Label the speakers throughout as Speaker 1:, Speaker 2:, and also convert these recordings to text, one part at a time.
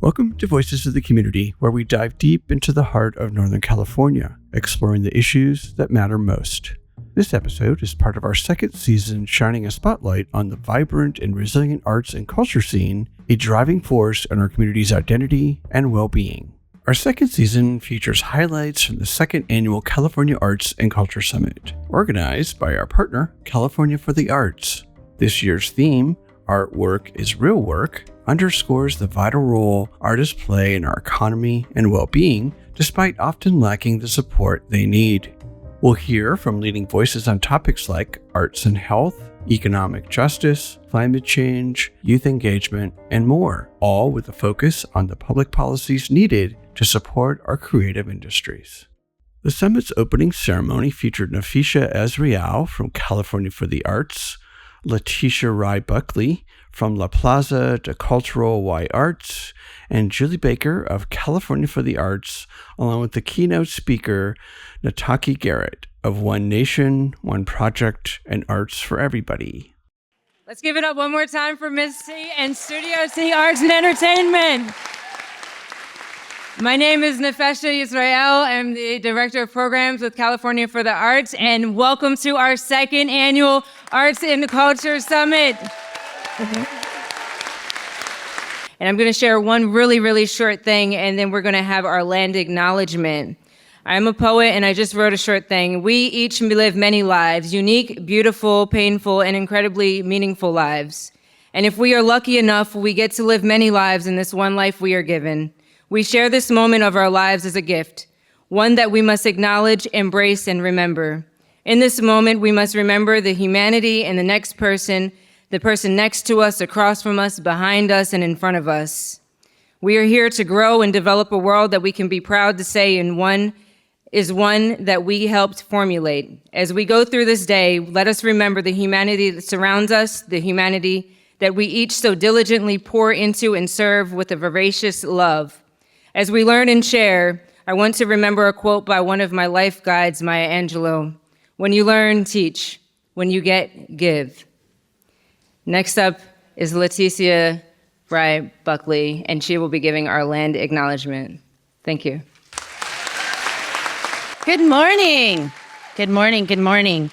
Speaker 1: Welcome to Voices of the Community, where we dive deep into the heart of Northern California, exploring the issues that matter most. This episode is part of our second season shining a spotlight on the vibrant and resilient arts and culture scene, a driving force in our community's identity and well-being. Our second season features highlights from the second annual California Arts and Culture Summit, organized by our partner, California for the Arts. This year's theme, Artwork is Real Work, underscores the vital role artists play in our economy and well-being, despite often lacking the support they need. We'll hear from leading voices on topics like arts and health, economic justice, climate change, youth engagement, and more, all with a focus on the public policies needed to support our creative industries. The summit's opening ceremony featured Nefesha Yisra'el from California for the Arts, Leticia Rhi Buckley from La Plaza de Cultural Y Arts, and Julie Baker of California for the Arts, along with the keynote speaker, Nataki Garrett of One Nation, One Project, and Arts for Everybody.
Speaker 2: Let's give it up one more time for Ms. C and Studio C Arts and Entertainment. My name is Nefesha Yisra'el. I'm the Director of Programs with California for the Arts, and welcome to our second annual Arts and Culture Summit. And I'm going to share one really short thing, and then we're going to have our land acknowledgement. I'm a poet, and I just wrote a short thing. We each live many lives, unique, beautiful, painful, and incredibly meaningful lives. And if we are lucky enough, we get to live many lives in this one life we are given. We share this moment of our lives as a gift, one that we must acknowledge, embrace, and remember. In this moment, we must remember the humanity in the next person, the person next to us, across from us, behind us, and in front of us. We are here to grow and develop a world that we can be proud to say is one that we helped formulate. As we go through this day, let us remember the humanity that surrounds us, the humanity that we each so diligently pour into and serve with a voracious love. As we learn and share, I want to remember a quote by one of my life guides, Maya Angelou. When you learn, teach. When you get, give. Next up is Leticia Rhi Buckley, and she will be giving our land acknowledgement. Thank you.
Speaker 3: Good morning. Good morning. Good morning.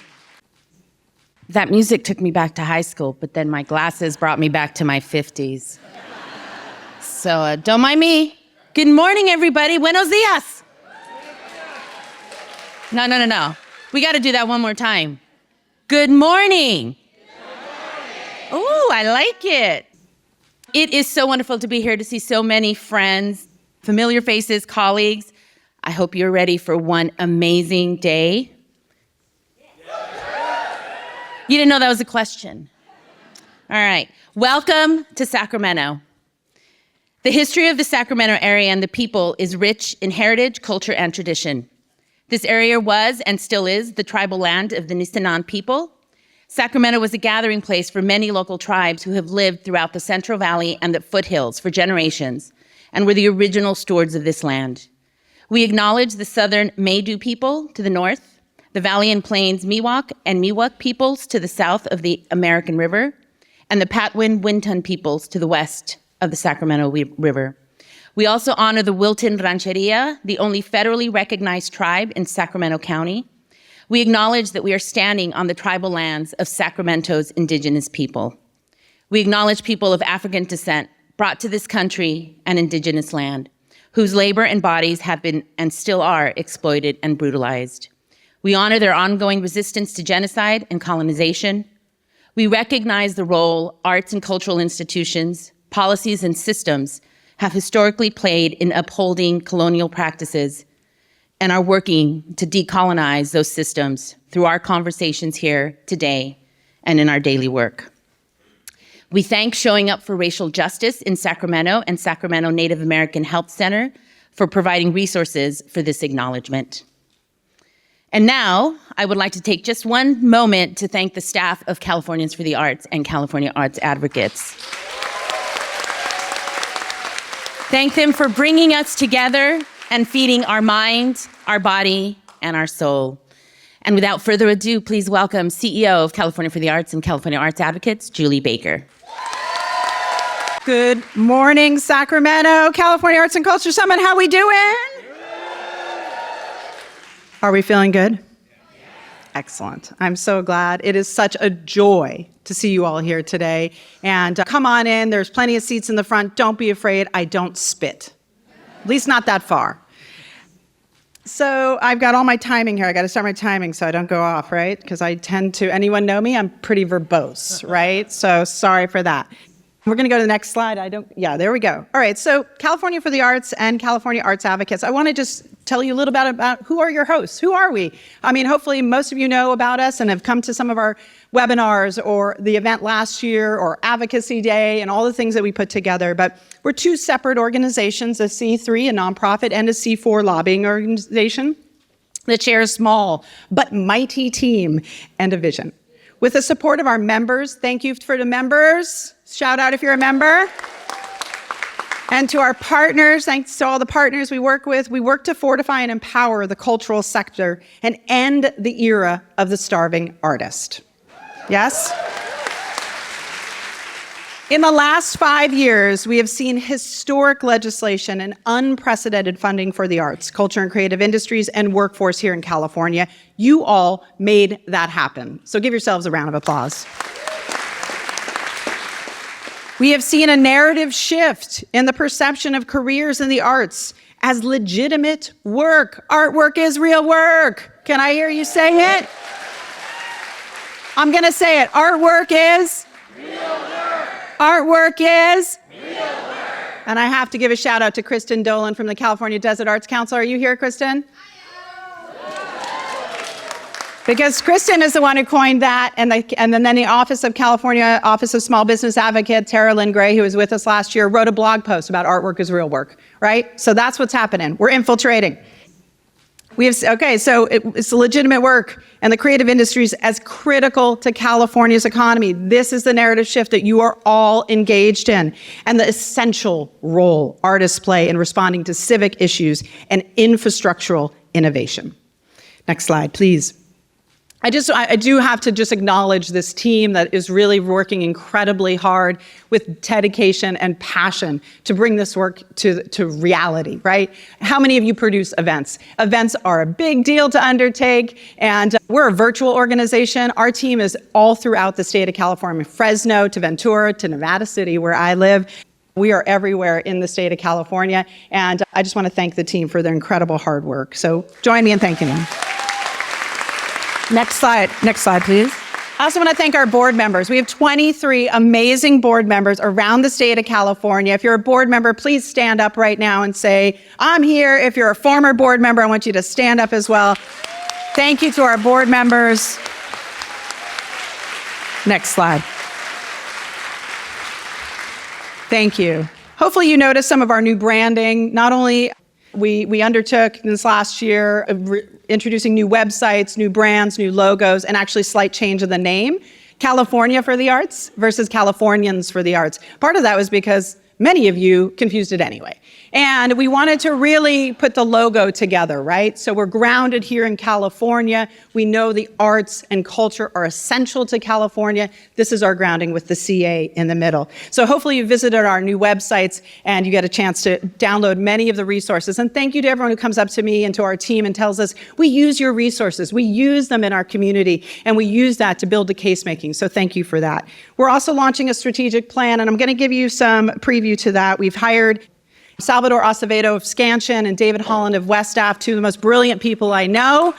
Speaker 3: That music took me back to high school, but then my glasses brought me back to my 50s. So don't mind me. Good morning, everybody. Buenos dias. No. We got to do that one more time. Good morning. Oh, I like it. It is so wonderful to be here to see so many friends, familiar faces, colleagues. I hope you're ready for one amazing day. You didn't know that was a question. All right. Welcome to Sacramento. The history of the Sacramento area and the people is rich in heritage, culture, and tradition. This area was and still is the tribal land of the Nisenan people. Sacramento was a gathering place for many local tribes who have lived throughout the Central Valley and the foothills for generations and were the original stewards of this land. We acknowledge the southern Maidu people to the north, the Valley and Plains Miwok and Miwok peoples to the south of the American River, and the Patwin Wintun peoples to the west of the Sacramento River. We also honor the Wilton Rancheria, the only federally recognized tribe in Sacramento County. We acknowledge that we are standing on the tribal lands of Sacramento's indigenous people. We acknowledge people of African descent brought to this country and indigenous land, whose labor and bodies have been and still are exploited and brutalized. We honor their ongoing resistance to genocide and colonization. We recognize the role arts and cultural institutions, policies, and systems have historically played in upholding colonial practices and are working to decolonize those systems through our conversations here today and in our daily work. We thank Showing Up for Racial Justice in Sacramento and Sacramento Native American Health Center for providing resources for this acknowledgement. And now, I would like to take just one moment to thank the staff of Californians for the Arts and California Arts Advocates. Thank them for bringing us together and feeding our mind, our body, and our soul. And without further ado, please welcome CEO of California for the Arts and California Arts Advocates, Julie Baker.
Speaker 4: Good morning, Sacramento, California Arts and Culture Summit. How we doing? Are we feeling good? Excellent. I'm so glad. It is such a joy to see you all here today. And come on in. There's plenty of seats in the front. Don't be afraid. I don't spit. At least not that far. So I've got all my timing here. I got to start my timing so I don't go off, right? Because I tend to, anyone know me? I'm pretty verbose, right? So sorry for that. We're going to go to the next slide. There we go. All right, so California for the Arts and California Arts Advocates. I want to just tell you a little bit about who are your hosts? Who are we? I mean, hopefully most of you know about us and have come to some of our webinars or the event last year or Advocacy Day and all the things that we put together. But we're two separate organizations, a C3, a nonprofit, and a C4 lobbying organization that share a small but mighty team and a vision. With the support of our members, thank you for the members. Shout out if you're a member. And to our partners, thanks to all the partners we work with, we work to fortify and empower the cultural sector and end the era of the starving artist. Yes? In the last 5 years, we have seen historic legislation and unprecedented funding for the arts, culture and creative industries, and workforce here in California. You all made that happen. So give yourselves a round of applause. We have seen a narrative shift in the perception of careers in the arts as legitimate work. Artwork is real work. Can I hear you say it? I'm going to say it. Artwork is real work. Artwork is real work. And I have to give a shout out to Kristen Dolan from the California Desert Arts Council. Are you here, Kristen? Because Kristen is the one who coined that, and then the Office of California Office of Small Business Advocate, Tara Lynn Gray, who was with us last year, wrote a blog post about artwork is real work, right? So that's what's happening. We're infiltrating. So it's legitimate work and the creative industries as critical to California's economy. This is the narrative shift that you are all engaged in and the essential role artists play in responding to civic issues and infrastructural innovation. Next slide, please. I do have to just acknowledge this team that is really working incredibly hard with dedication and passion to bring this work to reality, right? How many of you produce events? Events are a big deal to undertake, and we're a virtual organization. Our team is all throughout the state of California, Fresno to Ventura to Nevada City, where I live. We are everywhere in the state of California, and I just want to thank the team for their incredible hard work. So join me in thanking them. Next slide, please. I also want to thank our board members. We have 23 amazing board members around the state of California. If you're a board member, please stand up right now and say, I'm here. If you're a former board member, I want you to stand up as well. Thank you to our board members. Next slide. Thank you. Hopefully you noticed some of our new branding. Not only we undertook this last year introducing new websites, new brands, new logos, and actually slight change of the name. California for the Arts versus Californians for the Arts. Part of that was because many of you confused it anyway. And we wanted to really put the logo together, right? So we're grounded here in California. We know the arts and culture are essential to California. This is our grounding with the CA in the middle. So hopefully you visited our new websites and you get a chance to download many of the resources. And thank you to everyone who comes up to me and to our team and tells us, we use your resources, we use them in our community, and we use that to build the case making. So thank you for that. We're also launching a strategic plan, and I'm going to give you some preview to that. We've hired Salvador Acevedo of Scansion and David Holland of Westaff, two of the most brilliant people I know,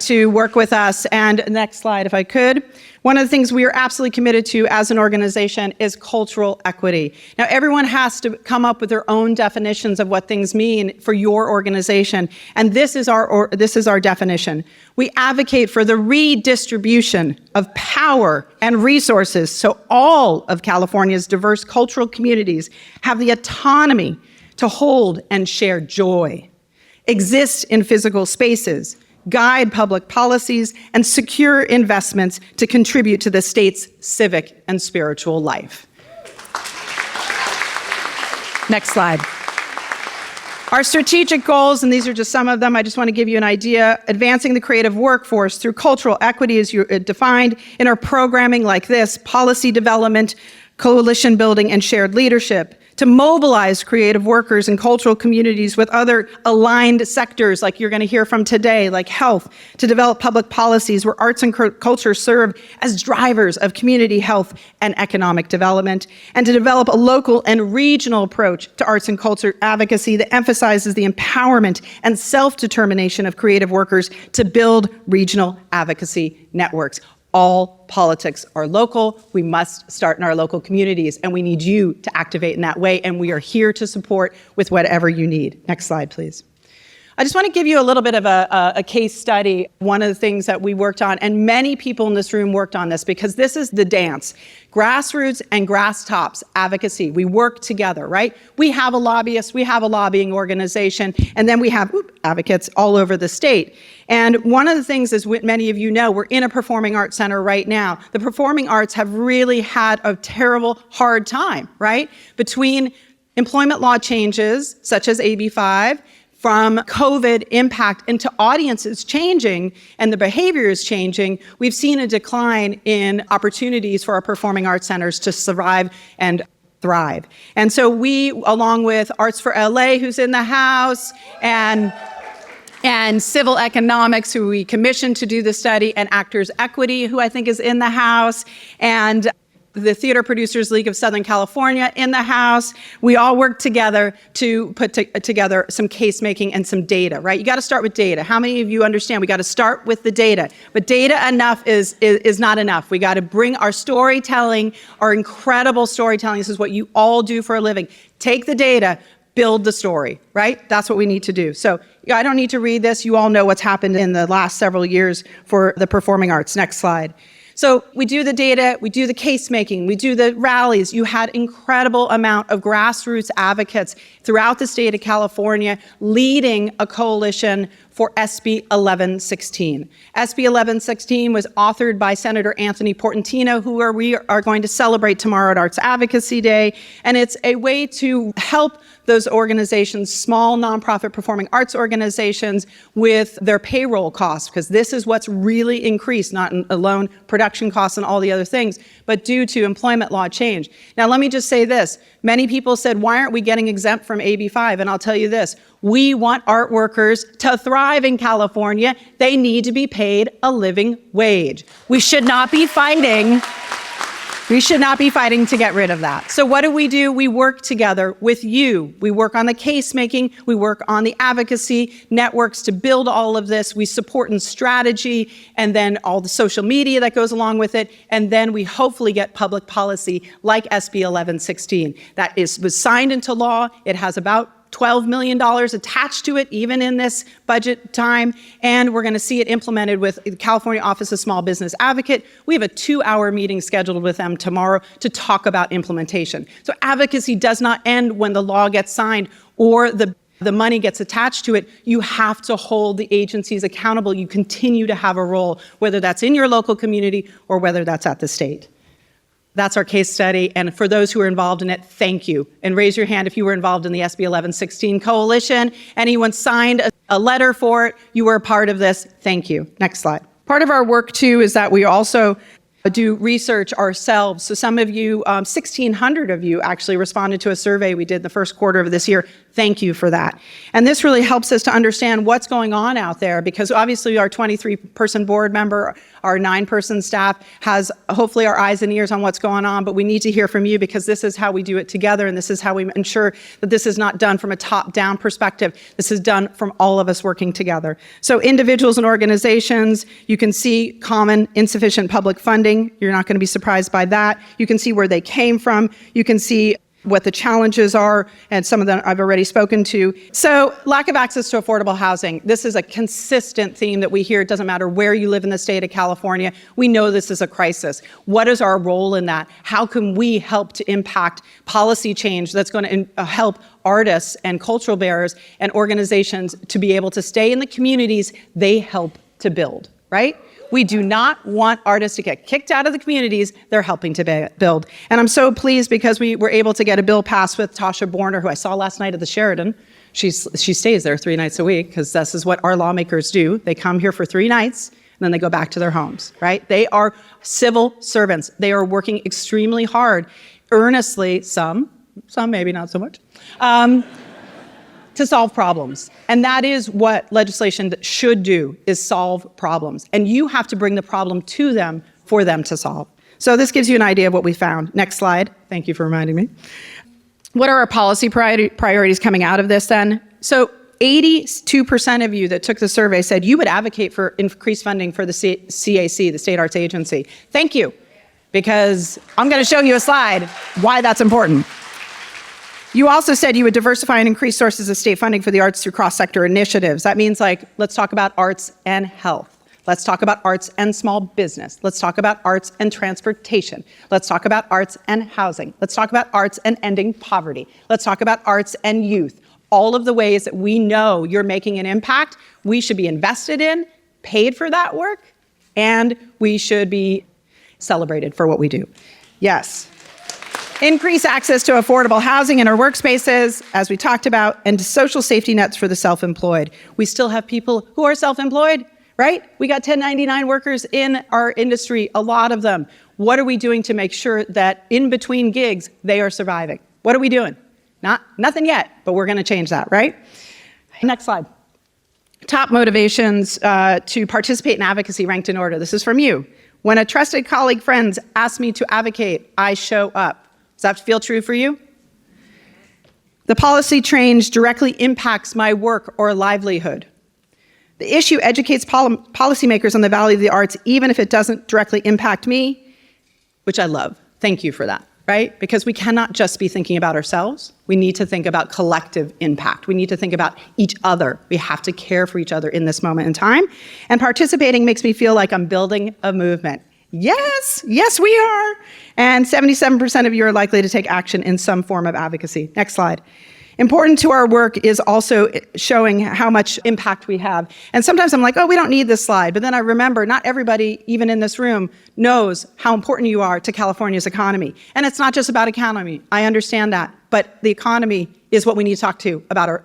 Speaker 4: to work with us. And next slide, if I could. One of the things we are absolutely committed to as an organization is cultural equity. Now, everyone has to come up with their own definitions of what things mean for your organization, and this is our definition. We advocate for the redistribution of power and resources so all of California's diverse cultural communities have the autonomy to hold and share joy, exist in physical spaces, guide public policies, and secure investments to contribute to the state's civic and spiritual life. Next slide. Our strategic goals, and these are just some of them, I just want to give you an idea. Advancing the creative workforce through cultural equity is defined in our programming like this: policy development, coalition building and shared leadership, to mobilize creative workers and cultural communities with other aligned sectors like you're going to hear from today, like health, to develop public policies where arts and culture serve as drivers of community health and economic development, and to develop a local and regional approach to arts and culture advocacy that emphasizes the empowerment and self-determination of creative workers to build regional advocacy networks. All politics are local. We must start in our local communities, and we need you to activate in that way, and we are here to support with whatever you need. Next slide, please. I just want to give you a little bit of a case study. One of the things that we worked on, and many people in this room worked on this, because this is the dance. Grassroots and grass tops advocacy. We work together, right? We have a lobbyist, we have a lobbying organization, and then we have advocates all over the state. And one of the things, as many of you know, we're in a performing arts center right now. The performing arts have really had a terrible, hard time, right? Between employment law changes, such as AB 5, from COVID impact into audiences changing and the behavior is changing, we've seen a decline in opportunities for our performing arts centers to survive and thrive. And so we, along with Arts for LA, who's in the house, and Civil Economics, who we commissioned to do the study, and Actors Equity, who I think is in the house, and the Theater Producers League of Southern California in the house. We all work together to put together some case making and some data, right? You got to start with data. How many of you understand we got to start with the data? But data enough is not enough. We got to bring our storytelling, our incredible storytelling. This is what you all do for a living. Take the data, build the story, right? That's what we need to do. So I don't need to read this. You all know what's happened in the last several years for the performing arts. Next slide. So we do the data, we do the case making, we do the rallies. You had incredible amount of grassroots advocates throughout the state of California leading a coalition for SB 1116. SB 1116 was authored by Senator Anthony Portantino, who we are going to celebrate tomorrow at Arts Advocacy Day. And it's a way to help those organizations, small nonprofit performing arts organizations, with their payroll costs, because this is what's really increased, not alone production costs and all the other things, but due to employment law change. Now, let me just say this. Many people said, why aren't we getting exempt from AB 5? And I'll tell you this. We want art workers to thrive in California. They need to be paid a living wage. We should not be fighting. We should not be fighting to get rid of that. So what do? We work together with you. We work on the case making. We work on the advocacy networks to build all of this. We support in strategy, and then all the social media that goes along with it. And then we hopefully get public policy like SB 1116. That was signed into law. It has about $12 million attached to it, even in this budget time, and we're going to see it implemented with the California Office of Small Business Advocate. We have a 2-hour meeting scheduled with them tomorrow to talk about implementation. So advocacy does not end when the law gets signed or the money gets attached to it. You have to hold the agencies accountable. You continue to have a role, whether that's in your local community or whether that's at the state. That's our case study, and for those who are involved in it, thank you. And raise your hand if you were involved in the SB 1116 coalition. Anyone signed a letter for it, you were a part of this, thank you. Next slide. Part of our work too is that we also do research ourselves. So some of you, 1,600 of you actually responded to a survey we did the first quarter of this year. Thank you for that. And this really helps us to understand what's going on out there, because obviously our 23-person board member, our 9-person staff has hopefully our eyes and ears on what's going on, but we need to hear from you, because this is how we do it together, and this is how we ensure that this is not done from a top-down perspective. This is done from all of us working together. So individuals and organizations, you can see common insufficient public funding. You're not going to be surprised by that. You can see where they came from. You can see what the challenges are, and some of them I've already spoken to. So lack of access to affordable housing. This is a consistent theme that we hear. It doesn't matter where you live in the state of California. We know this is a crisis. What is our role in that? How can we help to impact policy change that's going to help artists and cultural bearers and organizations to be able to stay in the communities they help to build, right? We do not want artists to get kicked out of the communities they're helping to build. And I'm so pleased because we were able to get a bill passed with Tasha Borner, who I saw last night at the Sheridan. She stays there 3 nights a week, because this is what our lawmakers do. They come here for 3 nights, and then they go back to their homes, right? They are civil servants. They are working extremely hard. earnestly, some maybe not so much, to solve problems. And that is what legislation should do, is solve problems. And you have to bring the problem to them for them to solve. So this gives you an idea of what we found. Next slide. Thank you for reminding me. What are our policy priorities coming out of this then? So 82% of you that took the survey said you would advocate for increased funding for the CAC, the State Arts Agency. Thank you, because I'm going to show you a slide why that's important. You also said you would diversify and increase sources of state funding for the arts through cross-sector initiatives. That means, like, let's talk about arts and health. Let's talk about arts and small business. Let's talk about arts and transportation. Let's talk about arts and housing. Let's talk about arts and ending poverty. Let's talk about arts and youth. All of the ways that we know you're making an impact, we should be invested in, paid for that work, and we should be celebrated for what we do. Yes. Increase access to affordable housing in our workspaces, as we talked about, and to social safety nets for the self-employed. We still have people who are self-employed, right? We got 1099 workers in our industry, a lot of them. What are we doing to make sure that in between gigs, they are surviving? What are we doing? Nothing yet, but we're going to change that, right? Next slide. Top motivations to participate in advocacy ranked in order. This is from you. When a trusted colleague, friends ask me to advocate, I show up. Does that feel true for you? The policy change directly impacts my work or livelihood. The issue educates policymakers on the value of the arts, even if it doesn't directly impact me, which I love. Thank you for that, right? Because we cannot just be thinking about ourselves. We need to think about collective impact. We need to think about each other. We have to care for each other in this moment in time. And participating makes me feel like I'm building a movement. Yes, we are. And 77% of you are likely to take action in some form of advocacy. Next slide. Important to our work is also showing how much impact we have. And sometimes I'm like, oh, we don't need this slide. But then I remember not everybody, even in this room, knows how important you are to California's economy. And it's not just about economy. I understand that. But the economy is what we need to talk to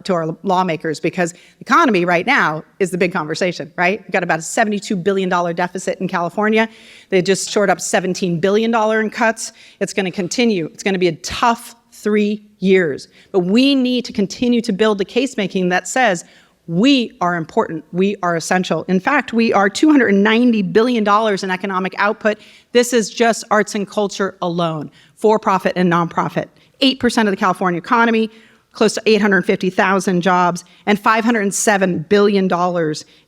Speaker 4: our lawmakers, because the economy right now is the big conversation, right? We've got about a $72 billion deficit in California. They just shored up $17 billion in cuts. It's going to continue. It's going to be a tough 3 years. But we need to continue to build the case making that says we are important, we are essential. In fact, we are $290 billion in economic output. This is just arts and culture alone, for-profit and nonprofit. 8% of the California economy, close to 850,000 jobs, and $507 billion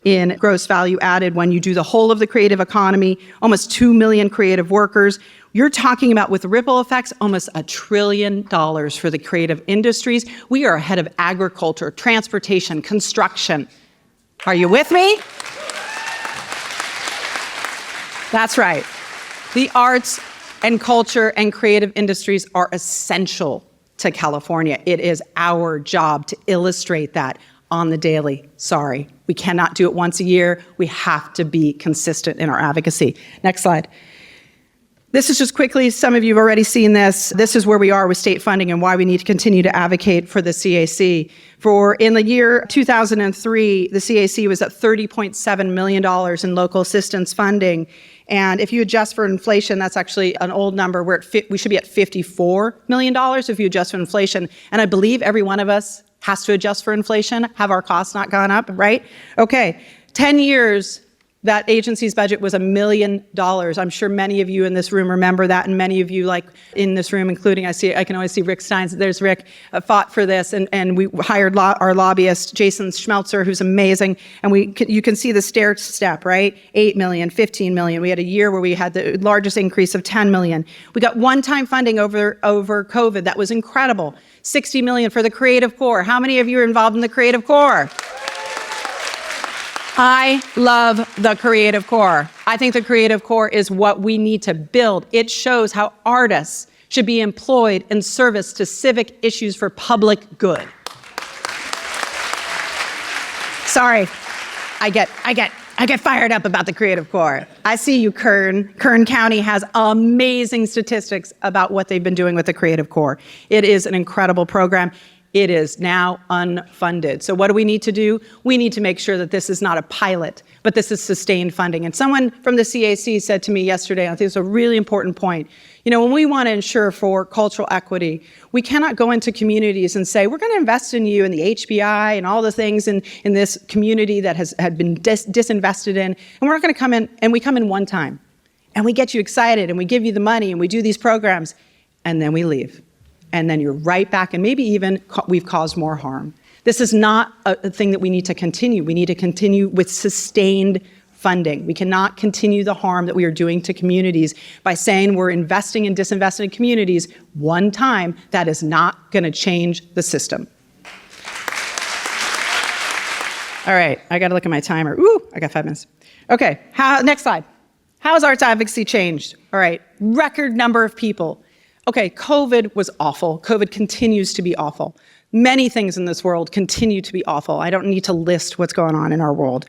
Speaker 4: in gross value added when you do the whole of the creative economy, almost 2 million creative workers. You're talking about, with ripple effects, almost $1 trillion for the creative industries. We are ahead of agriculture, transportation, construction. Are you with me? That's right. The arts and culture and creative industries are essential to California. It is our job to illustrate that on the daily. Sorry, we cannot do it once a year. We have to be consistent in our advocacy. Next slide. This is just quickly, some of you have already seen this. This is where we are with state funding and why we need to continue to advocate for the CAC. For in the year 2003, the CAC was at $30.7 million in local assistance funding. And if you adjust for inflation, that's actually an old number. We should be at $54 million if you adjust for inflation. And I believe every one of us has to adjust for inflation. Have our costs not gone up, right? Okay, 10 years, that agency's budget was $1 million. I'm sure many of you in this room remember that, and many of you, like in this room, including I can always see Rick Steins. There's Rick, fought for this, and we hired our lobbyist, Jason Schmelzer, who's amazing. And you can see the stair step, right? 8 million, 15 million. We had a year where we had the largest increase of 10 million. We got one-time funding over COVID. That was incredible. 60 million for the Creative Corps. How many of you are involved in the Creative Corps? I love the Creative Corps. I think the Creative Corps is what we need to build. It shows how artists should be employed in service to civic issues for public good. Sorry, I get fired up about the Creative Corps. I see you, Kern. Kern County has amazing statistics about what they've been doing with the Creative Corps. It is an incredible program. It is now unfunded. So what do we need to do? We need to make sure that this is not a pilot, but this is sustained funding. And someone from the CAC said to me yesterday, I think it's a really important point, when we want to ensure for cultural equity, we cannot go into communities and say, we're going to invest in you in the HBI and all the things in this community that had been disinvested in, and we're not going to come in, and we come in one time, and we get you excited, and we give you the money, and we do these programs, and then we leave. And then you're right back, and maybe even we've caused more harm. This is not a thing that we need to continue. We need to continue with sustained funding. We cannot continue the harm that we are doing to communities by saying we're investing and disinvesting in communities one time. That is not going to change the system. All right, I got to look at my timer. Ooh, I got 5 minutes. Okay, next slide. How has arts advocacy changed? All right, record number of people. Okay, COVID was awful. COVID continues to be awful. Many things in this world continue to be awful. I don't need to list what's going on in our world.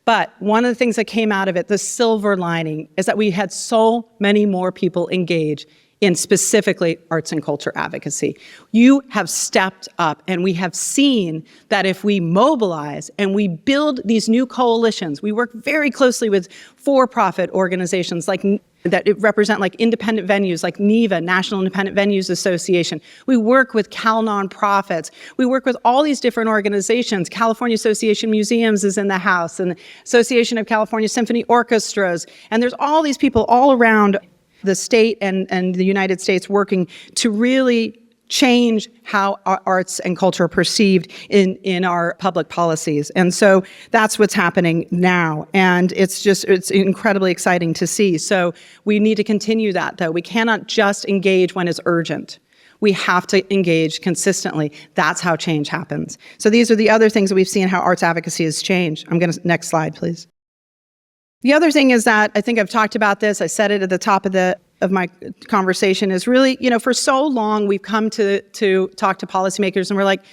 Speaker 4: But one of the things that came out of it, the silver lining, is that we had so many more people engage in specifically arts and culture advocacy. You have stepped up, and we have seen that if we mobilize and we build these new coalitions, we work very closely with for-profit organizations that represent independent venues like NIVA, National Independent Venues Association. We work with Cal nonprofits. We work with all these different organizations. California Association of Museums is in the house, and Association of California Symphony Orchestras. And there's all these people all around the state and the United States working to really change how our arts and culture are perceived in our public policies. And so that's what's happening now. And it's incredibly exciting to see. So we need to continue that, though. We cannot just engage when it's urgent. We have to engage consistently. That's how change happens. So these are the other things that we've seen how arts advocacy has changed. next slide, please. The other thing is that, I think I've talked about this, I said it at the top of my conversation, is really, for so long we've come to talk to policymakers and we're like,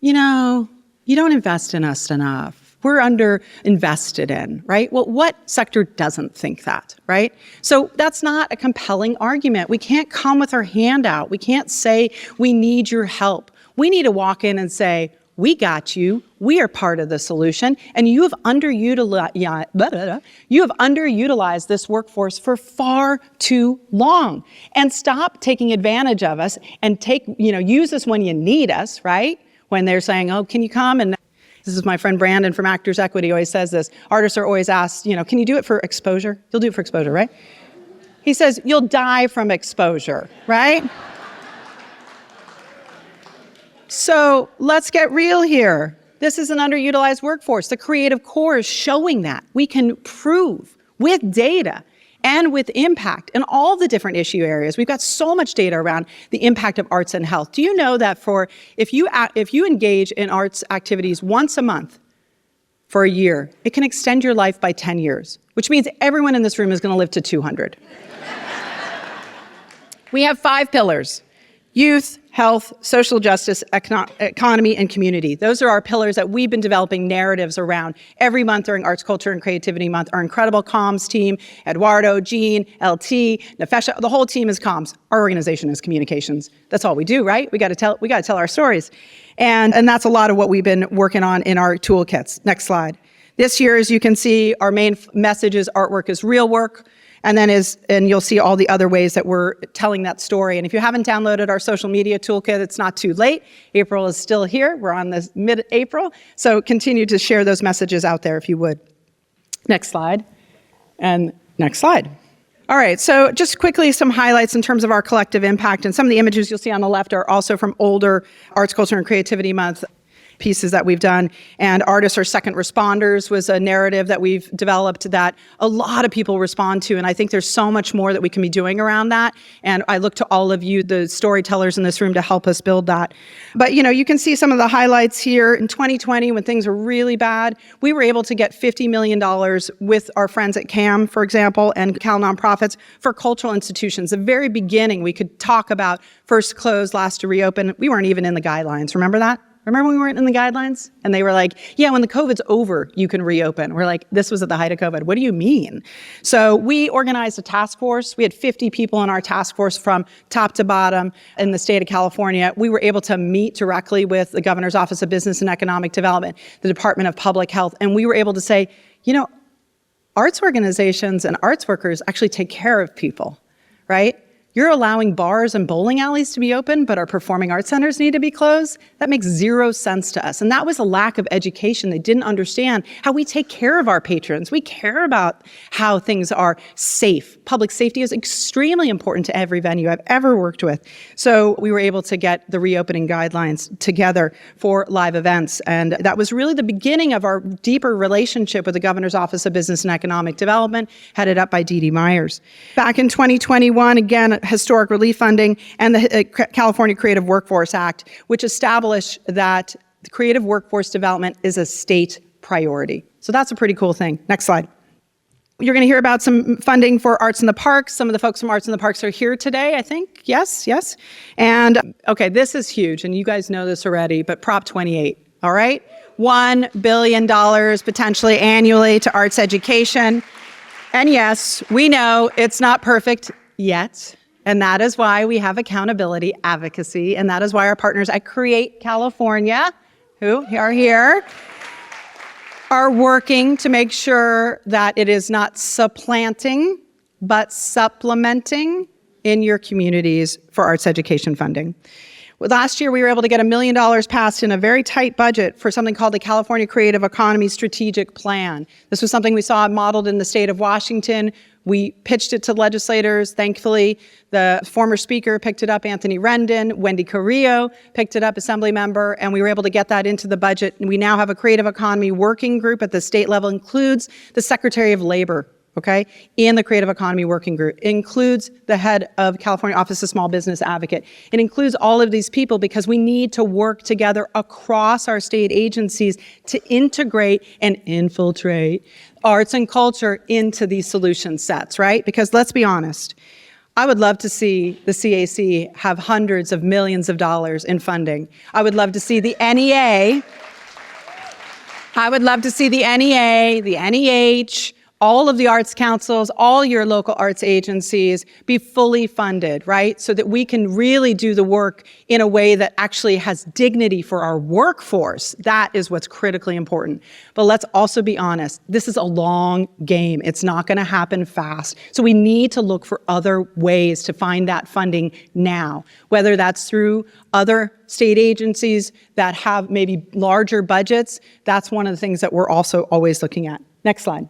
Speaker 4: you don't invest in us enough. We're under invested in, right? Well, what sector doesn't think that, right? So that's not a compelling argument. We can't come with our hand out. We can't say we need your help. We need to walk in and say, we got you. We are part of the solution, and you have underutilized this workforce for far too long. And stop taking advantage of us and use us when you need us, right? When they're saying, "Oh, can you come?" And this is my friend Brandon from Actors Equity always says this. Artists are always asked, "Can you do it for exposure?" You'll do it for exposure, right? He says, "You'll die from exposure," right? So let's get real here. This is an underutilized workforce. The creative core is showing that. We can prove with data and with impact in all the different issue areas. We've got so much data around the impact of arts and health. Do you know that if you engage in arts activities once a month for a year, it can extend your life by 10 years, which means everyone in this room is going to live to 200. We have 5 pillars: youth, health, social justice, economy, and community. Those are our pillars that we've been developing narratives around every month during Arts, Culture, and Creativity Month. Our incredible comms team, Eduardo, Jean, LT, Nefesha, the whole team is comms. Our organization is communications. That's all we do, right? We got to tell our stories. And that's a lot of what we've been working on in our toolkits. Next slide. This year, as you can see, our main message is artwork is real work. And you'll see all the other ways that we're telling that story. And if you haven't downloaded our social media toolkit, it's not too late. April is still here. We're on this mid-April. So continue to share those messages out there if you would. Next slide. And next slide. All right, so just quickly some highlights in terms of our collective impact. And some of the images you'll see on the left are also from older Arts, Culture, and Creativity Month pieces that we've done. And artists are second responders was a narrative that we've developed that a lot of people respond to. And I think there's so much more that we can be doing around that. And I look to all of you, the storytellers in this room, to help us build that. But you can see some of the highlights here. In 2020, when things were really bad, we were able to get $50 million with our friends at CAM, for example, and Cal nonprofits for cultural institutions. The very beginning, we could talk about first close, last to reopen. We weren't even in the guidelines. Remember that? Remember when we weren't in the guidelines? And they were like, yeah, when the COVID's over, you can reopen. We're like, this was at the height of COVID. What do you mean? So we organized a task force. We had 50 people in our task force from top to bottom in the state of California. We were able to meet directly with the Governor's Office of Business and Economic Development, the Department of Public Health, and we were able to say, you know, arts organizations and arts workers actually take care of people, right? You're allowing bars and bowling alleys to be open, but our performing arts centers need to be closed? That makes zero sense to us. And that was a lack of education. They didn't understand how we take care of our patrons. We care about how things are safe. Public safety is extremely important to every venue I've ever worked with. So we were able to get the reopening guidelines together for live events. And that was really the beginning of our deeper relationship with the Governor's Office of Business and Economic Development, headed up by Dee Dee Myers. Back in 2021, again, historic relief funding, and the California Creative Workforce Act, which established that the creative workforce development is a state priority. So that's a pretty cool thing. Next slide. You're going to hear about some funding for Arts in the Parks. Some of the folks from Arts in the Parks are here today, I think. Yes. And okay, this is huge, and you guys know this already, but Prop 28, all right? $1 billion potentially annually to arts education. And yes, we know it's not perfect yet. And that is why we have accountability advocacy. And that is why our partners at Create California, who are here, are working to make sure that it is not supplanting, but supplementing in your communities for arts education funding. Last year, we were able to get $1 million passed in a very tight budget for something called the California Creative Economy Strategic Plan. This was something we saw modeled in the state of Washington. We pitched it to legislators. Thankfully, the former speaker picked it up, Anthony Rendon. Wendy Carrillo picked it up, assembly member, and we were able to get that into the budget. And we now have a creative economy working group at the state level, includes the Secretary of Labor, okay, in the Creative Economy Working Group. It includes the head of California Office of Small Business Advocate. It includes all of these people because we need to work together across our state agencies to integrate and infiltrate arts and culture into these solution sets, right? Because let's be honest, I would love to see the CAC have hundreds of millions of dollars in funding. I would love to see the NEA, the NEH, all of the arts councils, all your local arts agencies be fully funded, right? So that we can really do the work in a way that actually has dignity for our workforce. That is what's critically important. But let's also be honest, this is a long game. It's not gonna happen fast. So we need to look for other ways to find that funding now, whether that's through other state agencies that have maybe larger budgets. That's one of the things that we're also always looking at. Next slide.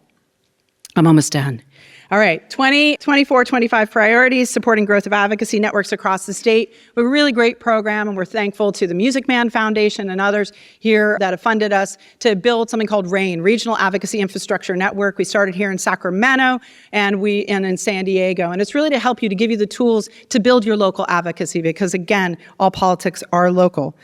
Speaker 4: I'm almost done. All right, 24-25 priorities, supporting growth of advocacy networks across the state. We have a really great program, and we're thankful to the Music Man Foundation and others here that have funded us to build something called RAIN, Regional Advocacy Infrastructure Network. We started here in Sacramento and in San Diego. And it's really to help you, to give you the tools to build your local advocacy, because again, all politics are local.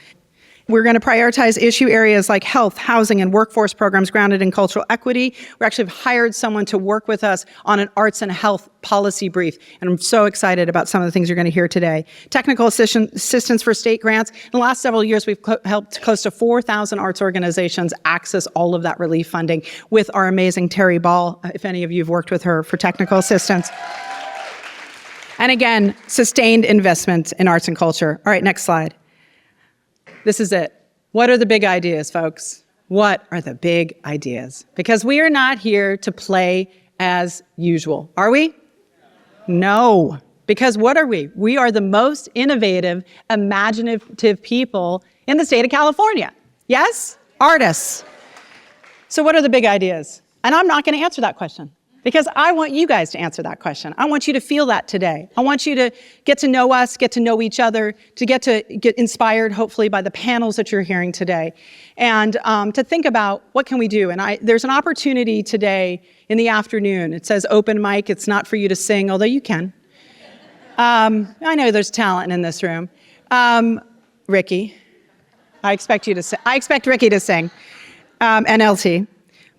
Speaker 4: We're going to prioritize issue areas like health, housing, and workforce programs grounded in cultural equity. We actually have hired someone to work with us on an arts and health policy brief, and I'm so excited about some of the things you're going to hear today. Technical assistance for state grants. In the last several years, we've helped close to 4,000 arts organizations access all of that relief funding with our amazing Terry Ball, if any of you have worked with her for technical assistance. And again, sustained investment in arts and culture. All right, next slide. This is it. What are the big ideas, folks? What are the big ideas? Because we are not here to play as usual, are we? No. Because what are we? We are the most innovative, imaginative people in the state of California. Yes? Artists. So what are the big ideas? And I'm not going to answer that question, because I want you guys to answer that question. I want you to feel that today. I want you to get to know us, get to know each other, to get inspired, hopefully, by the panels that you're hearing today. And to think about, what can we do? And there's an opportunity today in the afternoon. It says open mic. It's not for you to sing, although you can. I know there's talent in this room. Ricky, I expect Ricky to sing, and LT.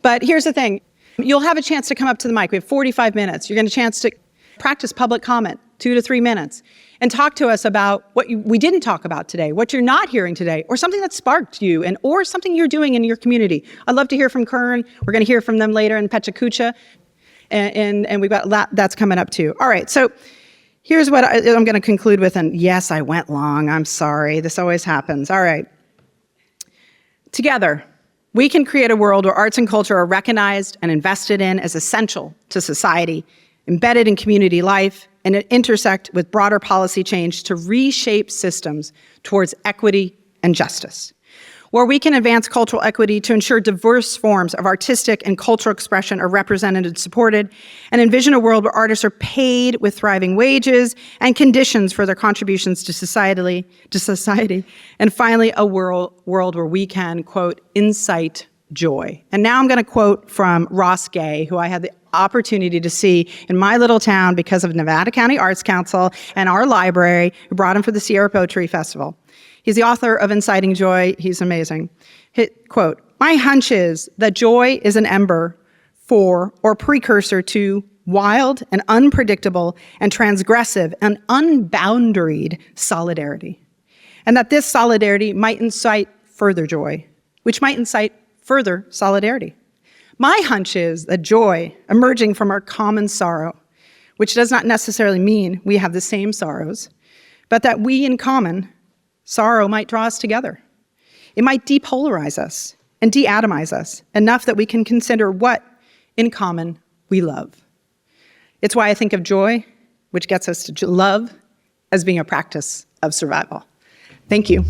Speaker 4: But here's the thing. You'll have a chance to come up to the mic. We have 45 minutes. You're going to have a chance to practice public comment. 2 to 3 minutes, and talk to us about what we didn't talk about today, what you're not hearing today, or something that sparked you, or something you're doing in your community. I'd love to hear from Kern. We're going to hear from them later in Pechakucha, and we've got that's coming up too. All right, so here's what I'm going to conclude with, and yes, I went long. I'm sorry. This always happens. All right. Together, we can create a world where arts and culture are recognized and invested in as essential to society, embedded in community life, and intersect with broader policy change to reshape systems towards equity and justice. Where we can advance cultural equity to ensure diverse forms of artistic and cultural expression are represented and supported, and envision a world where artists are paid with thriving wages and conditions for their contributions to society, and finally, a world where we can, quote, incite joy. And now I'm going to quote from Ross Gay, who I had the opportunity to see in my little town because of Nevada County Arts Council and our library, who brought him for the Sierra Poetry Festival. He's the author of Inciting Joy. He's amazing. Quote, "My hunch is that joy is an ember for or precursor to wild and unpredictable and transgressive and unboundaried solidarity. And that this solidarity might incite further joy, which might incite further solidarity. My hunch is that joy emerging from our common sorrow, which does not necessarily mean we have the same sorrows, but that we in common sorrow might draw us together. It might depolarize us and de-atomize us enough that we can consider what in common we love. It's why I think of joy, which gets us to love, as being a practice of survival." Thank you.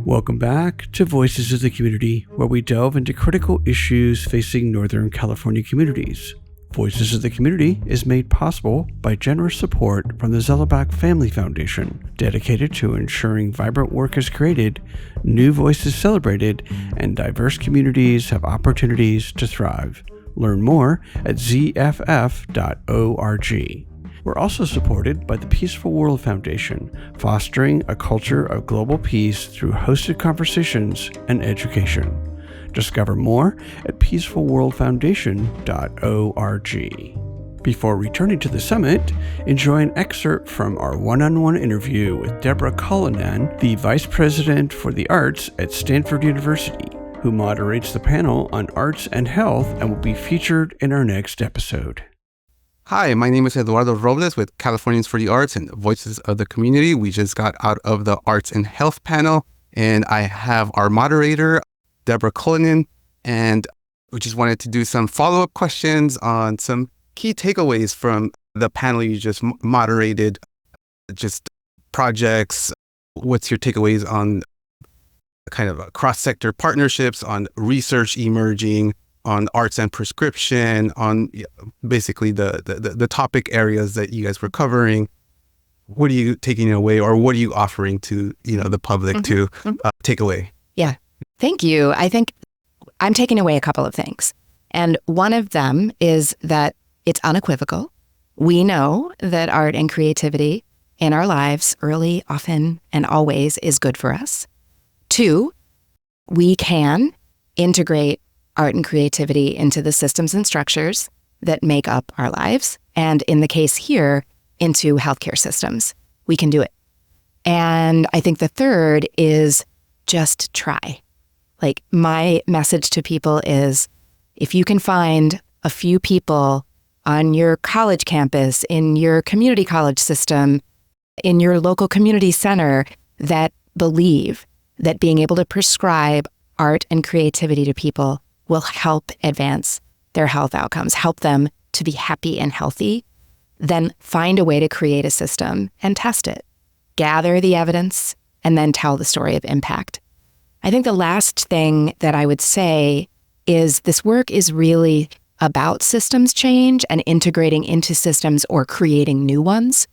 Speaker 1: Welcome back to Voices of the Community, where we delve into critical issues facing Northern California communities. Voices of the Community is made possible by generous support from the Zellerbach Family Foundation, dedicated to ensuring vibrant work is created, new voices celebrated, and diverse communities have opportunities to thrive. Learn more at zff.org. We're also supported by the Peaceful World Foundation, fostering a culture of global peace through hosted conversations and education. Discover more at peacefulworldfoundation.org. Before returning to the summit, enjoy an excerpt from our one-on-one interview with Deborah Cullinan, the Vice President for the Arts at Stanford University, who moderates the panel on arts and health and will be featured in our next episode.
Speaker 5: Hi, my name is Eduardo Robles with Californians for the Arts and Voices of the Community. We just got out of the Arts and Health panel, and I have our moderator, Deborah Cullinan, and we just wanted to do some follow-up questions on some key takeaways from the panel you just moderated, just projects. What's your takeaways on kind of cross-sector partnerships, on research emerging, on arts and prescription, on basically the topic areas that you guys were covering? What are you taking away, or what are you offering to the public to take away?
Speaker 6: Yeah, thank you. I think I'm taking away a couple of things. And one of them is that it's unequivocal. We know that art and creativity in our lives, early, often, and always, is good for us. 2, we can integrate art and creativity into the systems and structures that make up our lives. And in the case here, into healthcare systems. We can do it. And I think the third is just try. Like, my message to people is, if you can find a few people on your college campus, in your community college system, in your local community center that believe that being able to prescribe art and creativity to people will help advance their health outcomes, help them to be happy and healthy, then find a way to create a system and test it. Gather the evidence and then tell the story of impact. I think the last thing that I would say is this work is really about systems change and integrating into systems or creating new ones.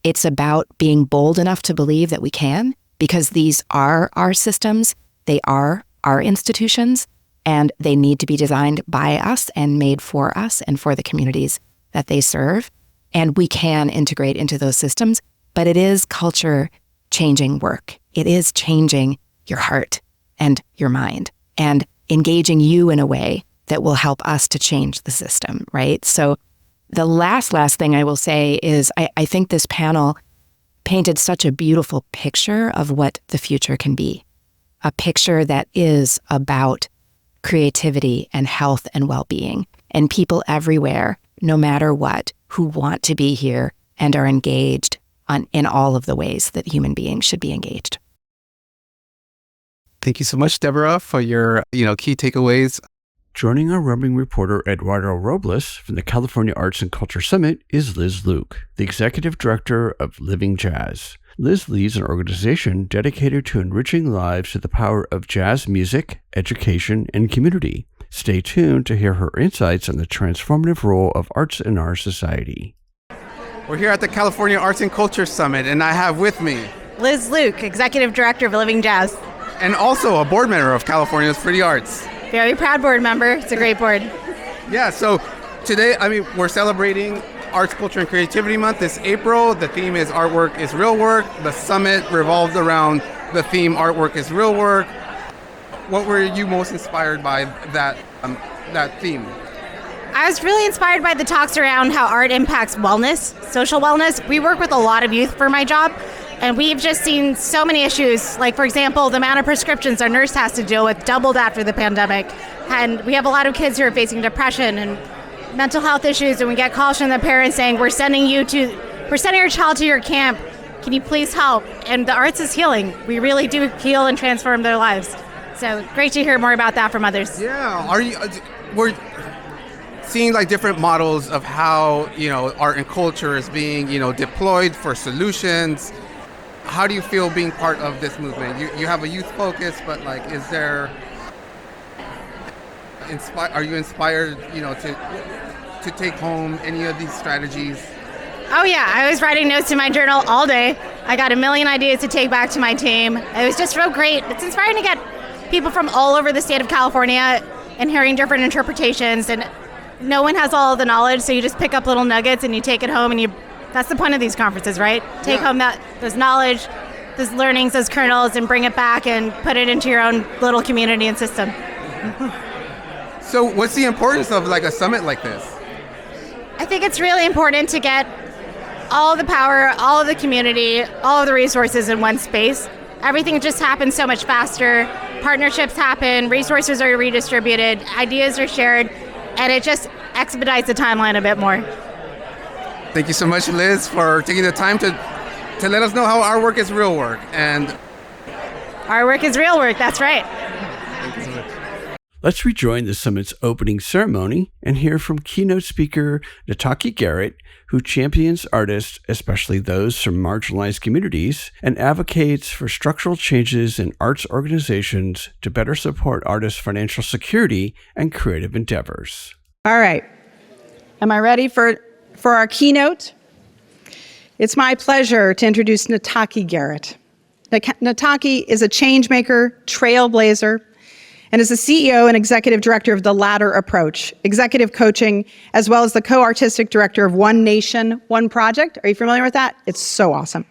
Speaker 6: It's about being bold enough to believe that we can, because these are our systems, they are our institutions, and they need to be designed by us and made for us and for the communities that they serve. And we can integrate into those systems, but it is culture changing work. It is changing your heart and your mind and engaging you in a way that will help us to change the system, right? So the last thing I will say is I think this panel painted such a beautiful picture of what the future can be. A picture that is about creativity and health and well-being, and people everywhere, no matter what, who want to be here and are engaged in all of the ways that human beings should be engaged.
Speaker 5: Thank you so much, Deborah, for your key takeaways.
Speaker 1: Joining our roaming reporter Eduardo Robles from the California Arts and Culture Summit is Liz Luke, the Executive Director of Living Jazz. Liz leads an organization dedicated to enriching lives through the power of jazz music, education, and community. Stay tuned to hear her insights on the transformative role of arts in our society.
Speaker 5: We're here at the California Arts and Culture Summit, and I have with me
Speaker 7: Liz Luke, Executive Director of Living Jazz.
Speaker 5: and also a board member of Californians for the Arts.
Speaker 7: Very proud board member. It's a great board.
Speaker 5: Yeah, so today, we're celebrating Arts, Culture, and Creativity Month this April. The theme is Artwork is Real Work. The summit revolved around the theme Artwork is Real Work. What were you most inspired by that theme?
Speaker 7: I was really inspired by the talks around how art impacts wellness, social wellness. We work with a lot of youth for my job, and we've just seen so many issues. Like, for example, the amount of prescriptions our nurse has to deal with doubled after the pandemic. And we have a lot of kids who are facing depression and mental health issues, and we get calls from the parents saying, we're sending your child to your camp. Can you please help? And the arts is healing. We really do heal and transform their lives. So great to hear more about that from others.
Speaker 5: Yeah, we're seeing like different models of how, art and culture is being, deployed for solutions. How do you feel being part of this movement? You have a youth focus, but is there, are you inspired, to take home any of these strategies?
Speaker 7: Oh yeah, I was writing notes in my journal all day. I got a million ideas to take back to my team. It was just real great. It's inspiring to get people from all over the state of California and hearing different interpretations, and no one has all of the knowledge, so you just pick up little nuggets and you take it home, and that's the point of these conferences, right? Take home those knowledge, those learnings, those kernels, and bring it back and put it into your own little community and system.
Speaker 5: So what's the importance of a summit like this?
Speaker 7: I think it's really important to get all of the power, all of the community, all of the resources in one space. Everything just happens so much faster. Partnerships happen, resources are redistributed, ideas are shared, and it just expedites the timeline a bit more.
Speaker 5: Thank you so much, Liz, for taking the time to let us know how our work is real work. And
Speaker 7: our work is real work, that's right.
Speaker 5: Thank you so much.
Speaker 1: Let's rejoin the summit's opening ceremony and hear from keynote speaker Nataki Garrett, who champions artists, especially those from marginalized communities, and advocates for structural changes in arts organizations to better support artists' financial security and creative endeavors.
Speaker 4: All right. Am I ready for our keynote? It's my pleasure to introduce Nataki Garrett. Nataki is a changemaker, trailblazer, and is the CEO and executive director of The Ladder Approach, executive coaching, as well as the co-artistic director of One Nation, One Project. Are you familiar with that? It's so awesome.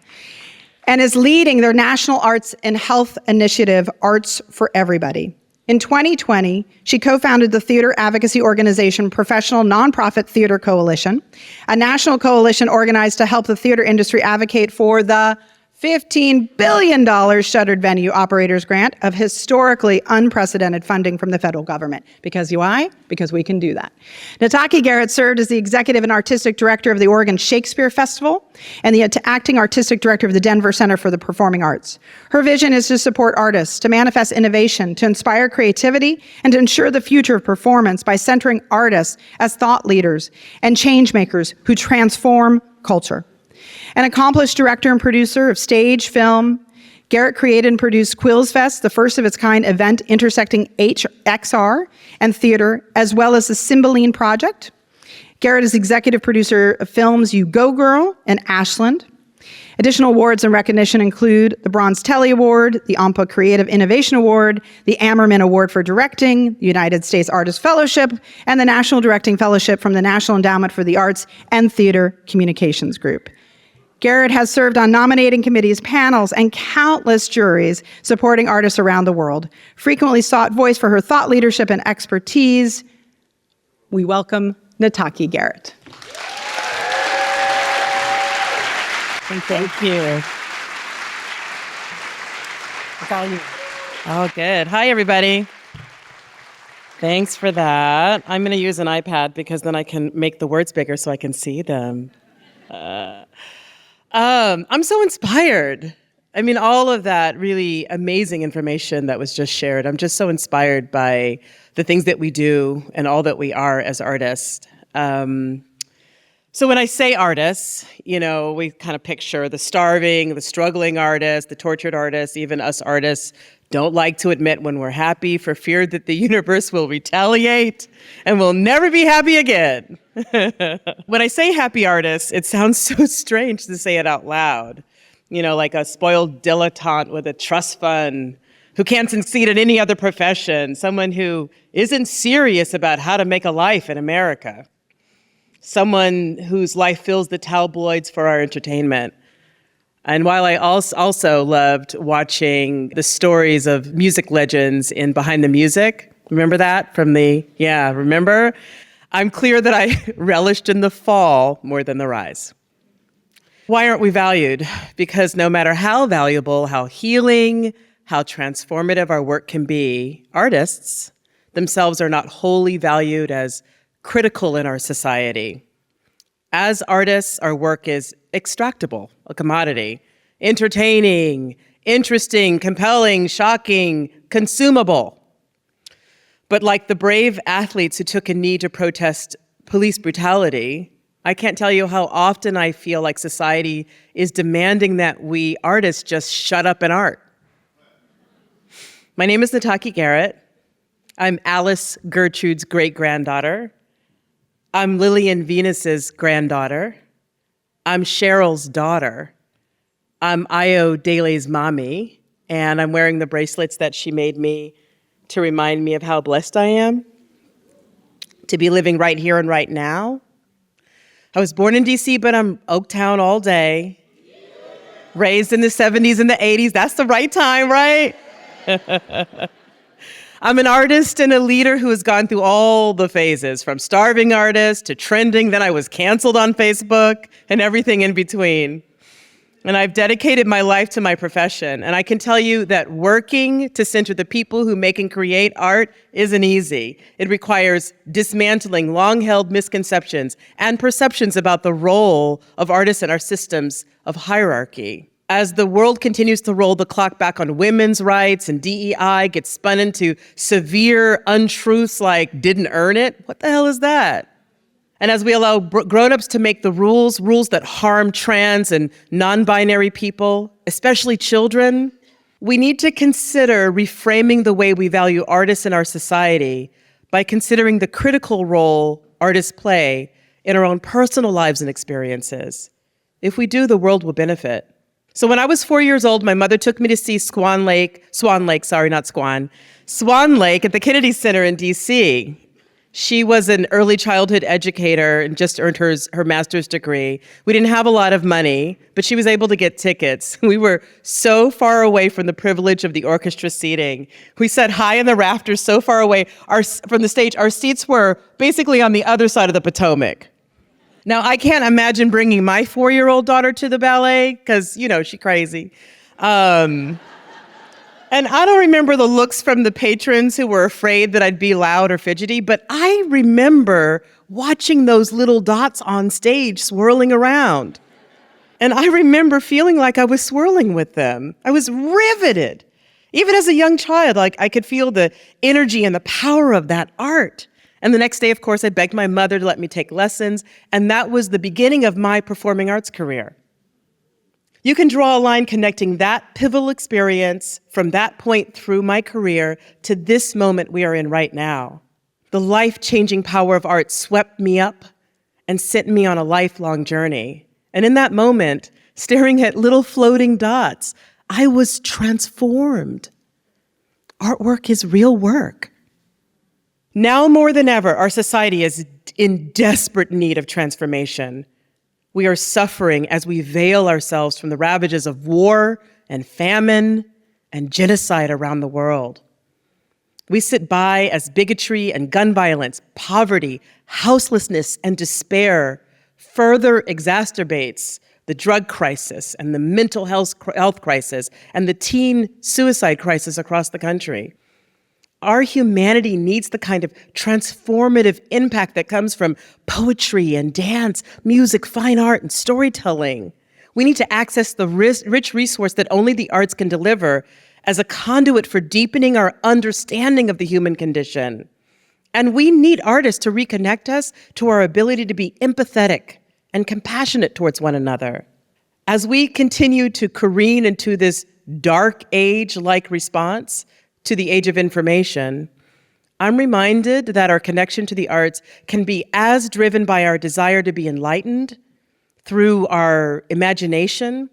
Speaker 4: And is leading their national arts and health initiative, Arts for Everybody. In 2020, she co-founded the theater advocacy organization Professional Nonprofit Theater Coalition, a national coalition organized to help the theater industry advocate for the $15 billion shuttered venue operators grant of historically unprecedented funding from the federal government. Because why? Because we can do that. Nataki Garrett served as the executive and artistic director of the Oregon Shakespeare Festival and the acting artistic director of the Denver Center for the Performing Arts. Her vision is to support artists, to manifest innovation, to inspire creativity, and to ensure the future of performance by centering artists as thought leaders and change makers who transform culture. An accomplished director and producer of stage, film, Garrett created and produced Quills Fest, the first of its kind event intersecting XR and theater, as well as the Cymbeline Project. Garrett is executive producer of films You Go Girl and Ashland. Additional awards and recognition include the Bronze Telly Award, the AMPA Creative Innovation Award, the Ammerman Award for Directing, the United States Artist Fellowship, and the National Directing Fellowship from the National Endowment for the Arts and Theater Communications Group. Garrett has served on nominating committees, panels, and countless juries supporting artists around the world. Frequently sought voice for her thought leadership and expertise. We welcome Nataki Garrett.
Speaker 3: Thank you. Oh, good. Hi, everybody. Thanks for that. I'm going to use an iPad because then I can make the words bigger so I can see them. I'm so inspired. I mean, all of that really amazing information that was just shared. I'm just so inspired by the things that we do and all that we are as artists. So when I say artists, we kind of picture the starving, the struggling artist, the tortured artist. Even us artists don't like to admit when we're happy for fear that the universe will retaliate and we'll never be happy again. When I say happy artists, it sounds so strange to say it out loud. Like a spoiled dilettante with a trust fund who can't succeed in any other profession, someone who isn't serious about how to make a life in America, someone whose life fills the tabloids for our entertainment. And while I also loved watching the stories of music legends in Behind the Music, remember that remember? I'm clear that I relished in the fall more than the rise. Why aren't we valued? Because no matter how valuable, how healing, how transformative our work can be, artists themselves are not wholly valued as critical in our society. As artists, our work is extractable, a commodity, entertaining, interesting, compelling, shocking, consumable. But like the brave athletes who took a knee to protest police brutality, I can't tell you how often I feel like society is demanding that we artists just shut up in art. My name is Nataki Garrett. I'm Alice Gertrude's great-granddaughter. I'm Lillian Venus's granddaughter. I'm Cheryl's daughter. I'm Io Dele's mommy, and I'm wearing the bracelets that she made me to remind me of how blessed I am to be living right here and right now. I was born in DC, but I'm Oaktown all day. Raised in the 70s and the 80s. That's the right time, right? I'm an artist and a leader who has gone through all the phases, from starving artist to trending, then I was canceled on Facebook, and everything in between. And I've dedicated my life to my profession, and I can tell you that working to center the people who make and create art isn't easy. It requires dismantling long-held misconceptions and perceptions about the role of artists in our systems of hierarchy. As the world continues to roll the clock back on women's rights and DEI gets spun into severe untruths like didn't earn it, what the hell is that? And as we allow grown-ups to make the rules that harm trans and non-binary people, especially children, we need to consider reframing the way we value artists in our society by considering the critical role artists play in our own personal lives and experiences. If we do, the world will benefit. So when I was 4 years old, my mother took me to see Swan Lake at the Kennedy Center in DC. She was an early childhood educator and just earned her master's degree. We didn't have a lot of money, but she was able to get tickets. We were so far away from the privilege of the orchestra seating. We sat high in the rafters, so far away from the stage. Our seats were basically on the other side of the Potomac. Now, I can't imagine bringing my 4-year-old daughter to the ballet because, she's crazy. And I don't remember the looks from the patrons who were afraid that I'd be loud or fidgety, but I remember watching those little dots on stage swirling around. And I remember feeling like I was swirling with them. I was riveted. Even as a young child, I could feel the energy and the power of that art. And the next day, of course, I begged my mother to let me take lessons, and that was the beginning of my performing arts career. You can draw a line connecting that pivotal experience from that point through my career to this moment we are in right now. The life-changing power of art swept me up and sent me on a lifelong journey. And in that moment, staring at little floating dots, I was transformed. Artwork is real work. Now more than ever, our society is in desperate need of transformation. We are suffering as we veil ourselves from the ravages of war and famine and genocide around the world. We sit by as bigotry and gun violence, poverty, houselessness, and despair further exacerbates
Speaker 8: the drug crisis and the mental health crisis and the teen suicide crisis across the country. Our humanity needs the kind of transformative impact that comes from poetry and dance, music, fine art, and storytelling. We need to access the rich resource that only the arts can deliver as a conduit for deepening our understanding of the human condition. And we need artists to reconnect us to our ability to be empathetic and compassionate towards one another. As we continue to careen into this dark age-like response to the age of information, I'm reminded that our connection to the arts can be as driven by our desire to be enlightened through our imagination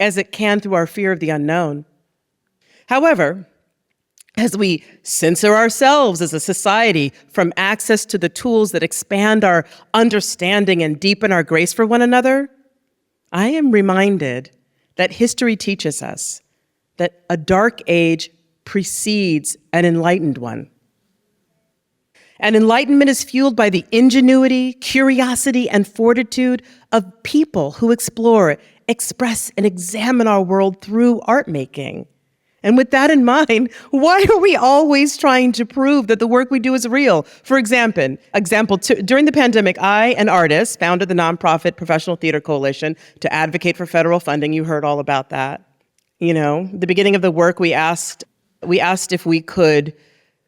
Speaker 8: as it can through our fear of the unknown. However, as we censor ourselves as a society from access to the tools that expand our understanding and deepen our grace for one another, I am reminded that history teaches us that a dark age precedes an enlightened one. And enlightenment is fueled by the ingenuity, curiosity, and fortitude of people who explore, express, and examine our world through art making. And with that in mind, why are we always trying to prove that the work we do is real? For example, during the pandemic, I, an artist, founded the nonprofit Professional Theater Coalition to advocate for federal funding. You heard all about that. You know, the beginning of the work, we asked if we could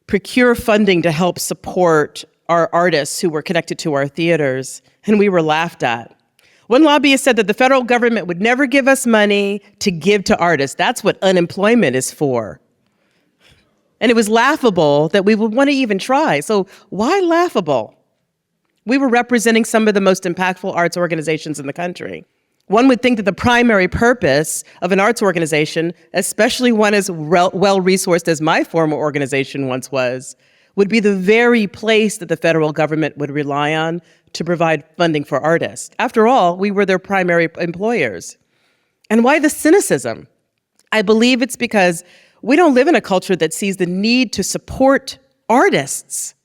Speaker 8: procure funding to help support our artists who were connected to our theaters, and we were laughed at. One lobbyist said that the federal government would never give us money to give to artists. That's what unemployment is for. And it was laughable that we would want to even try. So why laughable? We were representing some of the most impactful arts organizations in the country. One would think that the primary purpose of an arts organization, especially one as well-resourced as my former organization once was, would be the very place that the federal government would rely on to provide funding for artists. After all, we were their primary employers. And why the cynicism? I believe it's because we don't live in a culture that sees the need to support artists.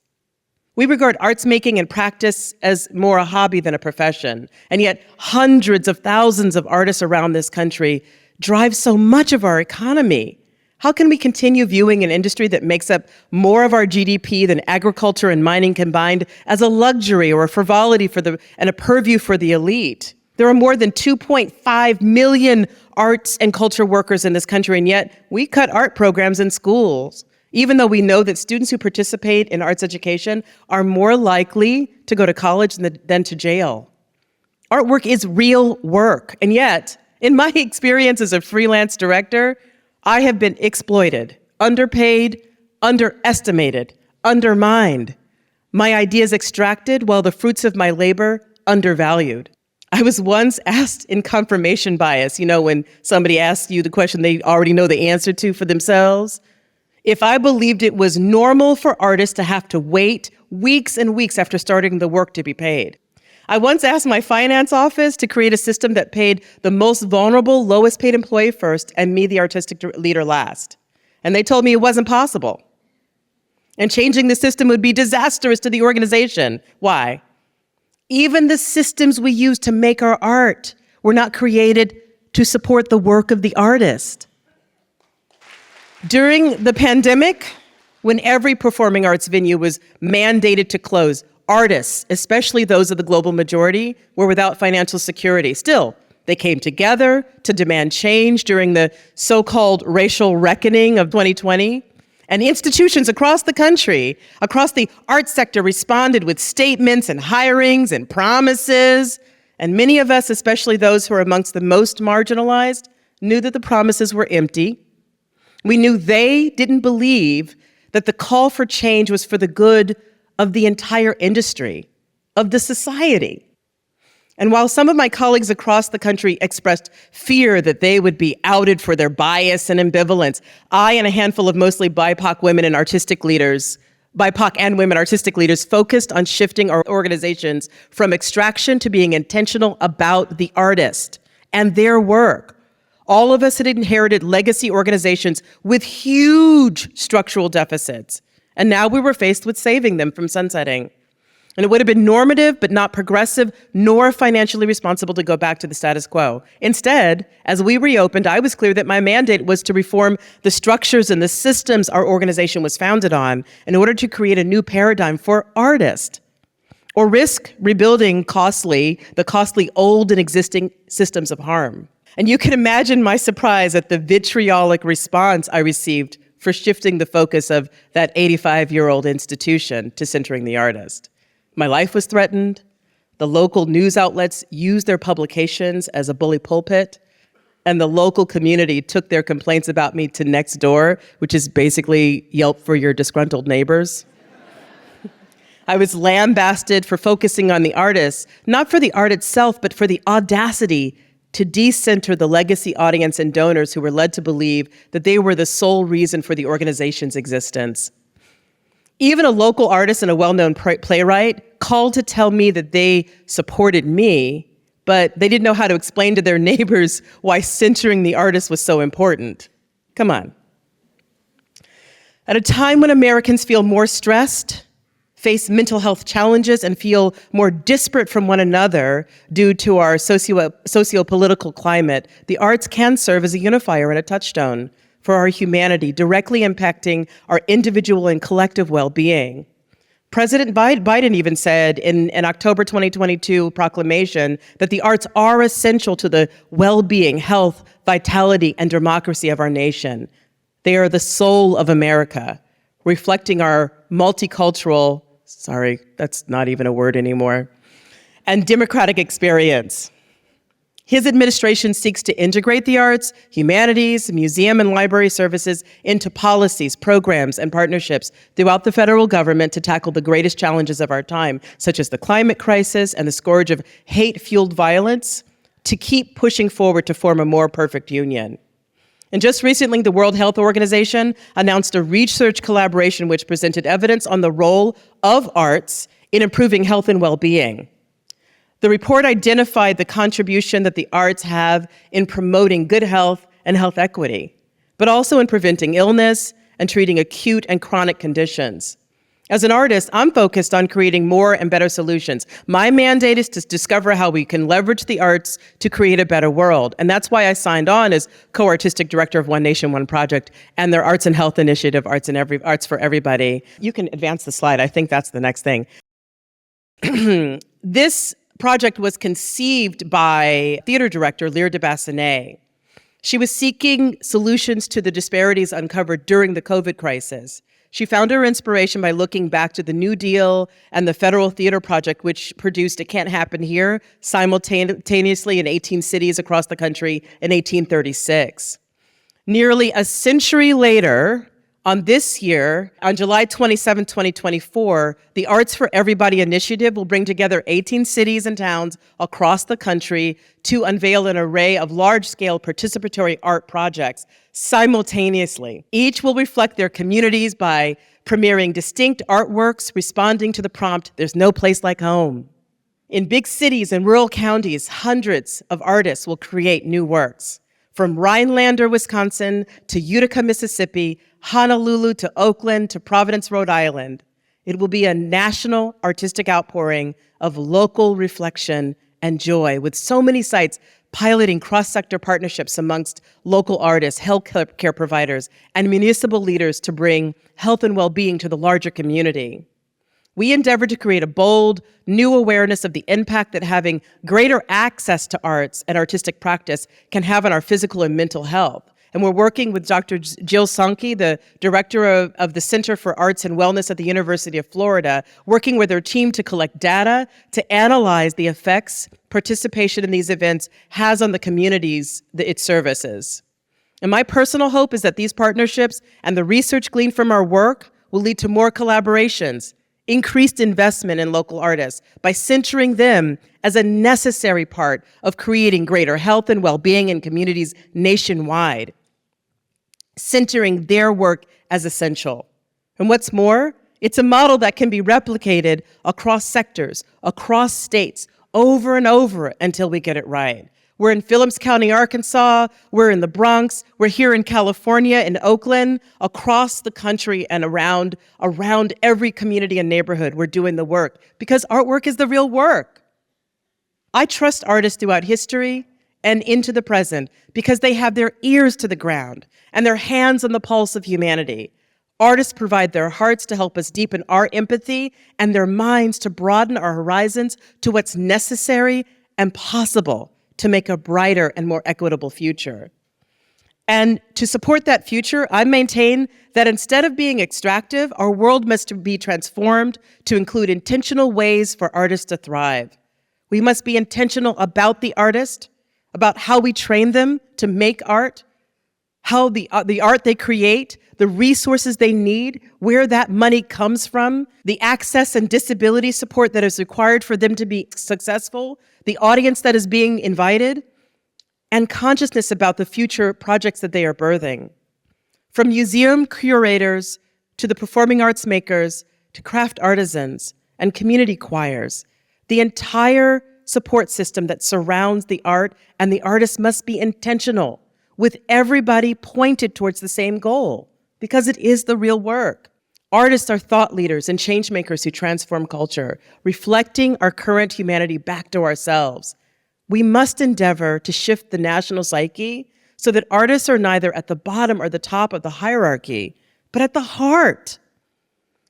Speaker 8: We regard arts making and practice as more a hobby than a profession. And yet hundreds of thousands of artists around this country drive so much of our economy. How can we continue viewing an industry that makes up more of our GDP than agriculture and mining combined as a luxury or a frivolity and a purview for the elite? There are more than 2.5 million arts and culture workers in this country, and yet we cut art programs in schools, even though we know that students who participate in arts education are more likely to go to college than to jail. Artwork is real work, and yet, in my experience as a freelance director, I have been exploited, underpaid, underestimated, undermined. My ideas extracted while the fruits of my labor undervalued. I was once asked in confirmation bias, you know, when somebody asks you the question they already know the answer to for themselves, if I believed it was normal for artists to have to wait weeks and weeks after starting the work to be paid. I once asked my finance office to create a system that paid the most vulnerable, lowest paid employee first and me, the artistic leader, last. And they told me it wasn't possible. And changing the system would be disastrous to the organization. Why? Even the systems we use to make our art were not created to support the work of the artist. During the pandemic, when every performing arts venue was mandated to close, artists, especially those of the global majority, were without financial security. Still, they came together to demand change during the so-called racial reckoning of 2020. And institutions across the country, across the arts sector, responded with statements and hirings and promises. And many of us, especially those who are amongst the most marginalized, knew that the promises were empty. We knew they didn't believe that the call for change was for the good of the entire industry, of the society. And while some of my colleagues across the country expressed fear that they would be outed for their bias and ambivalence, I and a handful of mostly BIPOC women and artistic leaders, BIPOC and women artistic leaders, focused on shifting our organizations from extraction to being intentional about the artist and their work. All of us had inherited legacy organizations with huge structural deficits. And now we were faced with saving them from sunsetting. And it would have been normative, but not progressive, nor financially responsible to go back to the status quo. Instead, as we reopened, I was clear that my mandate was to reform the structures and the systems our organization was founded on in order to create a new paradigm for artists, or risk rebuilding the costly old and existing systems of harm. And you can imagine my surprise at the vitriolic response I received for shifting the focus of that 85-year-old institution to centering the artist. My life was threatened. The local news outlets used their publications as a bully pulpit, and the local community took their complaints about me to Nextdoor, which is basically Yelp for your disgruntled neighbors. I was lambasted for focusing on the artist, not for the art itself, but for the audacity to decenter the legacy audience and donors who were led to believe that they were the sole reason for the organization's existence. Even a local artist and a well-known playwright called to tell me that they supported me, but they didn't know how to explain to their neighbors why centering the artist was so important. Come on. At a time when Americans feel more stressed, face mental health challenges, and feel more disparate from one another due to our socio-political climate, the arts can serve as a unifier and a touchstone for our humanity, directly impacting our individual and collective well-being. President Biden even said in an October 2022 proclamation that the arts are essential to the well-being, health, vitality, and democracy of our nation. They are the soul of America, reflecting our multicultural, sorry, that's not even a word anymore, and democratic experience. His administration seeks to integrate the arts, humanities, museum and library services into policies, programs, and partnerships throughout the federal government to tackle the greatest challenges of our time, such as the climate crisis and the scourge of hate-fueled violence, to keep pushing forward to form a more perfect union. And just recently, the World Health Organization announced a research collaboration which presented evidence on the role of arts in improving health and well-being. The report identified the contribution that the arts have in promoting good health and health equity, but also in preventing illness and treating acute and chronic conditions. As an artist, I'm focused on creating more and better solutions. My mandate is to discover how we can leverage the arts to create a better world. And that's why I signed on as co-artistic director of One Nation, One Project and their Arts and Health Initiative, Arts for Everybody. You can advance the slide. I think that's the next thing. This project was conceived by theater director Lyra de Bassanet. She was seeking solutions to the disparities uncovered during the COVID crisis. She found her inspiration by looking back to the New Deal and the Federal Theater Project, which produced It Can't Happen Here simultaneously in 18 cities across the country in 1836. Nearly a century later, on this year, on July 27, 2024, the Arts for Everybody initiative will bring together 18 cities and towns across the country to unveil an array of large-scale participatory art projects simultaneously. Each will reflect their communities by premiering distinct artworks responding to the prompt, "There's no place like home." In big cities and rural counties, hundreds of artists will create new works. From Rhinelander, Wisconsin, to Utica, Mississippi, Honolulu, to Oakland, to Providence, Rhode Island. It will be a national artistic outpouring of local reflection and joy, with so many sites piloting cross-sector partnerships amongst local artists, healthcare providers, and municipal leaders to bring health and well-being to the larger community. We endeavor to create a bold, new awareness of the impact that having greater access to arts and artistic practice can have on our physical and mental health. And we're working with Dr. Jill Sankey, the director of the Center for Arts and Wellness at the University of Florida, working with her team to collect data to analyze the effects participation in these events has on the communities that it services. And my personal hope is that these partnerships and the research gleaned from our work will lead to more collaborations, increased investment in local artists by centering them as a necessary part of creating greater health and well-being in communities nationwide, centering their work as essential. And what's more, it's a model that can be replicated across sectors, across states, over and over until we get it right. We're in Phillips County, Arkansas. We're in the Bronx. We're here in California, in Oakland, across the country and around every community and neighborhood. We're doing the work because artwork is the real work. I trust artists throughout history and into the present because they have their ears to the ground and their hands on the pulse of humanity. Artists provide their hearts to help us deepen our empathy and their minds to broaden our horizons to what's necessary and possible to make a brighter and more equitable future. And to support that future, I maintain that instead of being extractive, our world must be transformed to include intentional ways for artists to thrive. We must be intentional about the artist, about how we train them to make art, how the art they create, the resources they need, where that money comes from, the access and disability support that is required for them to be successful, the audience that is being invited, and consciousness about the future projects that they are birthing. From museum curators to the performing arts makers to craft artisans and community choirs, the entire support system that surrounds the art and the artist must be intentional, with everybody pointed towards the same goal, because it is the real work. Artists are thought leaders and change makers who transform culture, reflecting our current humanity back to ourselves. We must endeavor to shift the national psyche so that artists are neither at the bottom or the top of the hierarchy, but at the heart.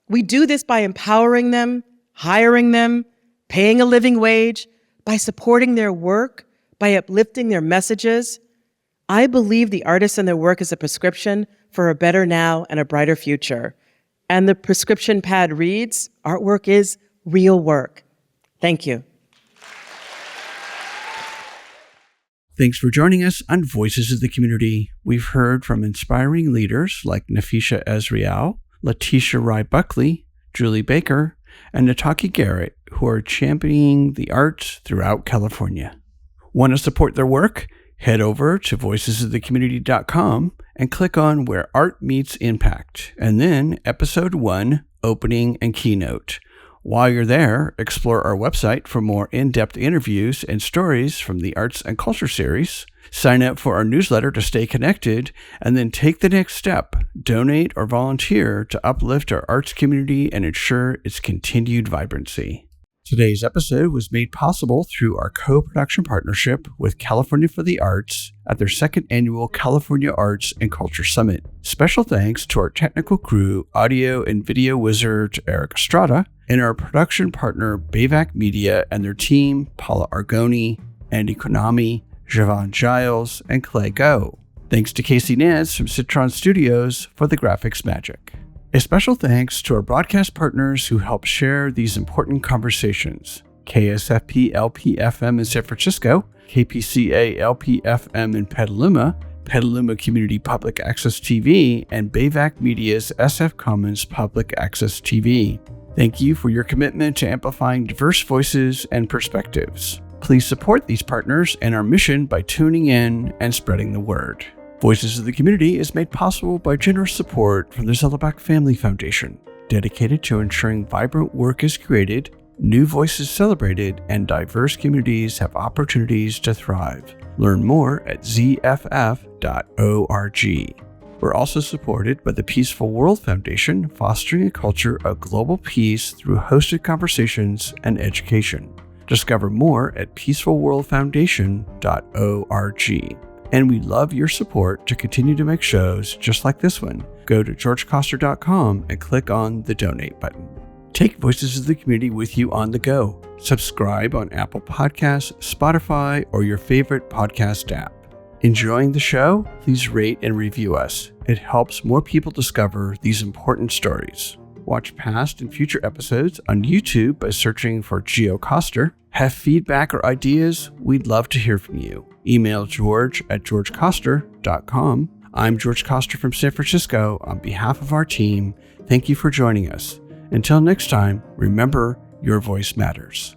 Speaker 8: We do this by empowering them, hiring them, paying a living wage, by supporting their work, by uplifting their messages. I believe the artists and their work is a prescription for a better now and a brighter future. And the prescription pad reads, artwork is real work. Thank you.
Speaker 1: Thanks for joining us on Voices of the Community. We've heard from inspiring leaders like Nefesha Yisra'el, Leticia Rhi Buckley, Julie Baker, and Nataki Garrett, who are championing the arts throughout California. Want to support their work? Head over to voicesofthecommunity.com and click on Where Art Meets Impact, and then Episode 1, Opening and Keynote. While you're there, explore our website for more in-depth interviews and stories from the Arts and Culture series. Sign up for our newsletter to stay connected, and then take the next step. Donate or volunteer to uplift our arts community and ensure its continued vibrancy. Today's episode was made possible through our co-production partnership with California for the Arts at their second annual California Arts and Culture Summit. Special thanks to our technical crew, audio and video wizard Eric Estrada, and our production partner Bayvac Media and their team, Paula Argoni, Andy Konami, Javon Giles, and Clay Go. Thanks to Casey Nance from Citron Studios for the graphics magic. A special thanks to our broadcast partners who help share these important conversations. KSFP LP-FM in San Francisco, KPCA LP-FM in Petaluma, Petaluma Community Public Access TV, and Bayvac Media's SF Commons Public Access TV. Thank you for your commitment to amplifying diverse voices and perspectives. Please support these partners and our mission by tuning in and spreading the word. Voices of the Community is made possible by generous support from the Zellerbach Family Foundation, dedicated to ensuring vibrant work is created, new voices celebrated, and diverse communities have opportunities to thrive. Learn more at zff.org. We're also supported by the Peaceful World Foundation, fostering a culture of global peace through hosted conversations and education. Discover more at peacefulworldfoundation.org. And we love your support to continue to make shows just like this one. Go to georgecoster.com and click on the donate button. Take Voices of the Community with you on the go. Subscribe on Apple Podcasts, Spotify, or your favorite podcast app. Enjoying the show? Please rate and review us. It helps more people discover these important stories. Watch past and future episodes on YouTube by searching for Geo Coster. Have feedback or ideas? We'd love to hear from you. Email george@georgecoster.com. I'm George Coster from San Francisco. On behalf of our team, thank you for joining us. Until next time, remember, your voice matters.